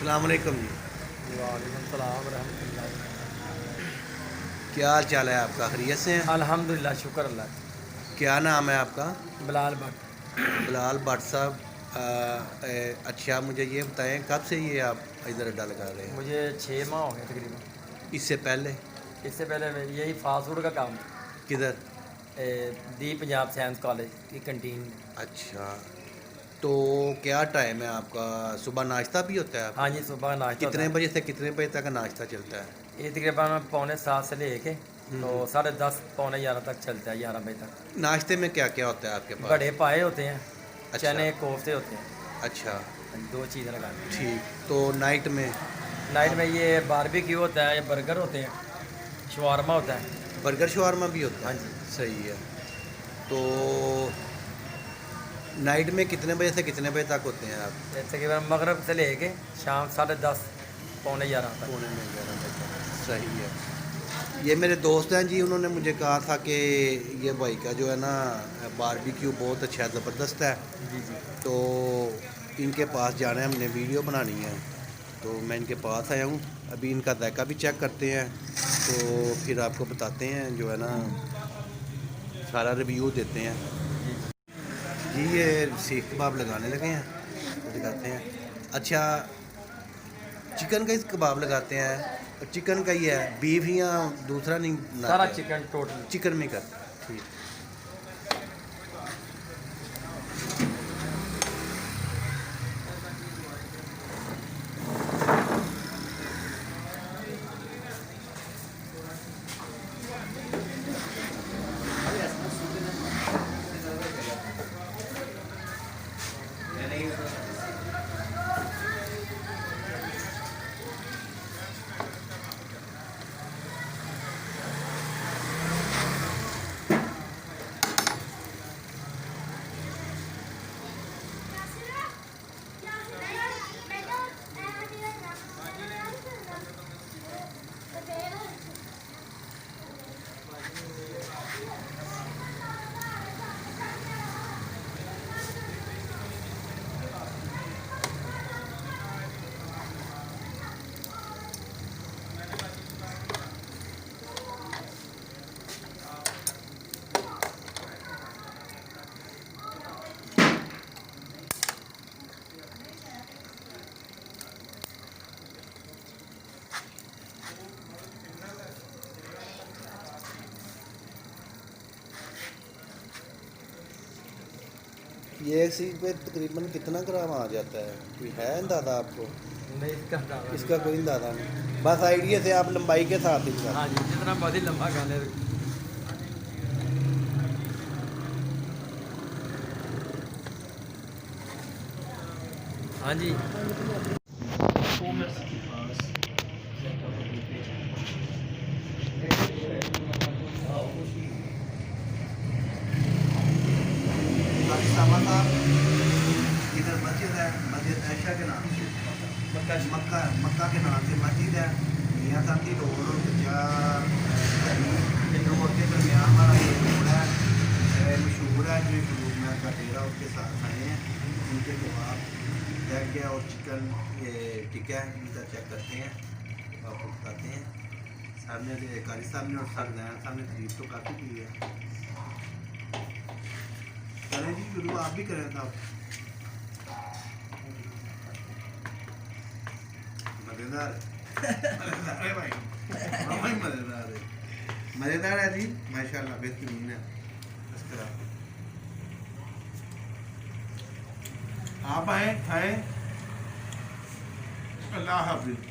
अस्सलाम वालेकुम जी। वालेकुम सलाम रहमतुल्लाह। क्या हाल चाल है आपका? खैरियत से हैं? अल्हम्दुलिल्लाह, शुक्र अल्लाह का। क्या नाम है आपका? बिलाल भट्ट। बिलाल भट्ट साहब। अच्छा, मुझे ये बताएं कब से ये आप इधर अड्डा लगा रहे हैं? मुझे 6 माह हो गए तकरीबन। इससे पहले इससे पहले यही फास्ट फूड का काम किधर? ए, दी पंजाब साइंस कॉलेज की कैंटीन में। अच्छा, तो क्या टाइम है आपका? सुबह नाश्ता भी होता है हाँ आपके जी, पास? सुबह का नाश्ता होता कितने है। बजे से कितने बजे तक नाश्ता चलता है? ये तकरीबन पौने 7 से लेके तो हम्म। 10:30 पौने 11 तक चलता है, 11 बजे तक। नाश्ते में क्या क्या होता है आपके बड़े पास? पाए होते हैं, अच्छा। चने कोफ्ते होते हैं। अच्छा। हाँ जी, 2 चीज़ें लगानी हैं। ठीक। तो नाइट में नाइट में आप ये बारबेक्यू होता है, ये बर्गर होते हैं, शवारमा होता है। बर्गर शवारमा भी होता हाँ है? जी। सही है। तो नाइट में कितने बजे से कितने बजे तक होते हैं आप? ये तकरीबन मगरब से लेके शाम 10:30 पौने 11 तक। पौने में 11 बजे तक। सही है। ये मेरे दोस्त हैं जी, उन्होंने मुझे कहा था कि ये भाई का जो है ना बारबेक्यू बहुत अच्छा है, ज़बरदस्त है। जी जी। तो इनके पास जाना है, हमने वीडियो बनानी है। तो मैं इनके पास आया हूँ। अभी इनका जायका भी चेक करते हैं, तो फिर आपको बताते हैं जो है ना, सारा रिव्यू देते हैं। जी जी। जी, ये सीख कबाब लगाने लगे हैं, तो दिखाते हैं। अच्छा, चिकन का ही कबाब लगाते हैं? चिकन का ही है, बीफ या दूसरा नहीं सारा बनाते? Chicken total. चिकन में करते हैं। ठीक। ये सीख पे तकरीबन कितना ग्राम आ जाता है, कोई है अंदाज़ा आपको? नहीं, इसका दाना इसका नहीं। कोई अंदाज़ा नहीं, बस आइडिया से आप लंबाई के साथ ही हाँ बताते जी, जितना मर्जी लंबा कर ले। हाँ जी। हैं। इधर मस्जिद है, मस्जिद ऐशा के नाम से, मक्का मक्का के नाम से मस्जिद है। मियाँ साहब की रोड और रोड के दरमियान वाला ये रोड है, मशहूर है। जो शुरू में का डेरा उसके साथ आए हैं। उनके कबाब बैग गया और चिकन ये टिक्का है, इनका चेक करते हैं, आपको बताते हैं। सामने से कारी साहब ने और सर जैन साहब ने तारीफ तो काफ़ी की है। करें जी शुरू, आप भी करें साहब। मज़ेदार मज़ेदार है भाई, भाई मज़ेदार है, मज़ेदार है जी, माशाल्लाह बेहतरीन है। इस तरह आप आए खाएं। अल्लाह हाफिज़।